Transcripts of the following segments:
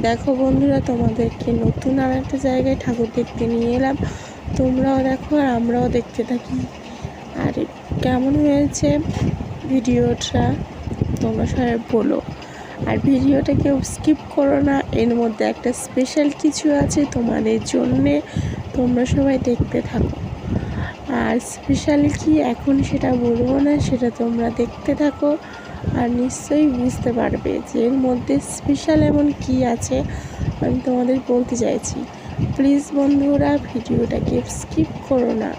দেখো বন্ধুরা, তোমাদেরকে নতুন আর একটা জায়গায় ঠাকুর দেখতে নিয়ে এলাম। তোমরাও দেখো আর আমরাও দেখতে থাকি। আর কেমন হয়েছে ভিডিওটা তোমরা সবাই বলো। আর ভিডিওটা কেউ স্কিপ করো না, এর মধ্যে একটা স্পেশাল কিছু আছে তোমাদের জন্যে, তোমরা সবাই দেখতে থাকো। আর স্পেশাল কি এখন সেটা বলবো না, সেটা তোমরা দেখতে থাকো আর নিশ্চয়ই বুঝতে পারবে যে এর মধ্যে স্পেশাল এমন কি আছে আমি তোমাদের বলতে চাইছি। প্লিজ বন্ধুরা ভিডিওটাকে স্কিপ করো না।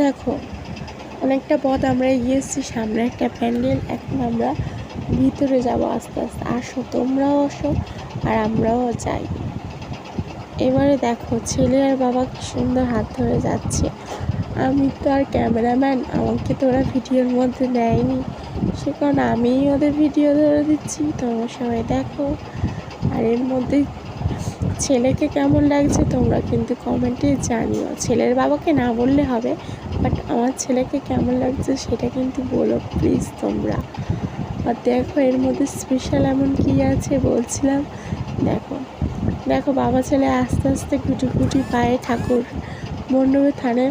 দেখো অনেকটা পথ আমরা এগিয়ে এসেছি, সামনে একটা প্যান্ডেল। এখন আমরা ভিতরে যাব আস্তে আস্তে। আসো, তোমরাও আসো আর আমরাও যাই। এবারে দেখো ছেলে আর বাবা কি সুন্দর হাত ধরে যাচ্ছে। আমি তো আর ক্যামেরাম্যান, আমাকে তো ওরা ভিডিওর মধ্যে নেয়নি, সে কারণে আমিই ওদের ভিডিও ধরে দিচ্ছি। তোমরা সবাই দেখো। আর এর মধ্যে ছেলেকে কেমন লাগছে তোমরা কিন্তু কমেন্টে জানিও। ছেলের বাবাকে না বললে হবে, বাট আমার ছেলেকে কেমন লাগছে সেটা কিন্তু বলো প্লিজ তোমরা। আর দেখো এর মধ্যে স্পেশাল এমন কি আছে বলছিলাম। দেখো দেখো বাবা ছেলে আস্তে আস্তে গুটি গুটি পায়ে ঠাকুর মণ্ডপে থানে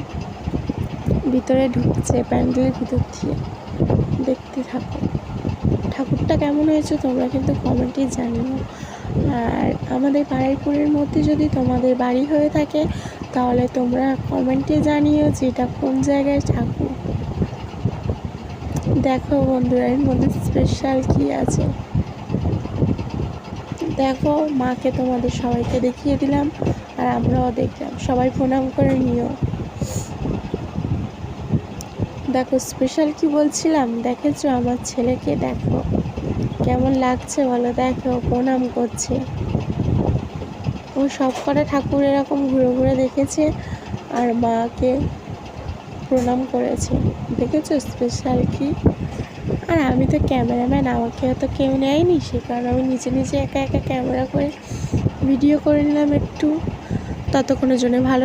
ভিতরে ঢুকছে, প্যান্ডেলের ভিতর দিয়ে। দেখতে থাকো ঠাকুরটা কেমন হয়েছে তোমরা কিন্তু কমেন্টে জানিও। আর আমাদের বারুইপুরের মধ্যে যদি তোমাদের বাড়ি হয়ে থাকে তাহলে তোমরা কমেন্টে জানিও যে এটা কোন জায়গায় ঠাকুর। দেখো বন্ধুরা এর মধ্যে স্পেশাল কি আছে। দেখো মাকে তোমাদের সবাইকে দেখিয়ে দিলাম আর আমরাও দেখলাম, সবাই প্রণাম করে নিও। দেখো স্পেশাল কি বলছিলাম, দেখেছো আমার ছেলেকে, দেখো কেমন লাগছে বলো। দেখো প্রণাম করছে, ও সব কটা ঠাকুর এরকম ঘুরে ঘুরে দেখেছে আর মাকে প্রণাম করেছে। দেখেছো স্পেশাল কি। আর আমি তো ক্যামেরাম্যান, আমাকে হয়তো কেউ নেয়নি, সে কারণে আমি নিজে নিজে একা একা ক্যামেরা করে ভিডিও করে নিলাম একটু। ততক্ষণের জন্য ভালো।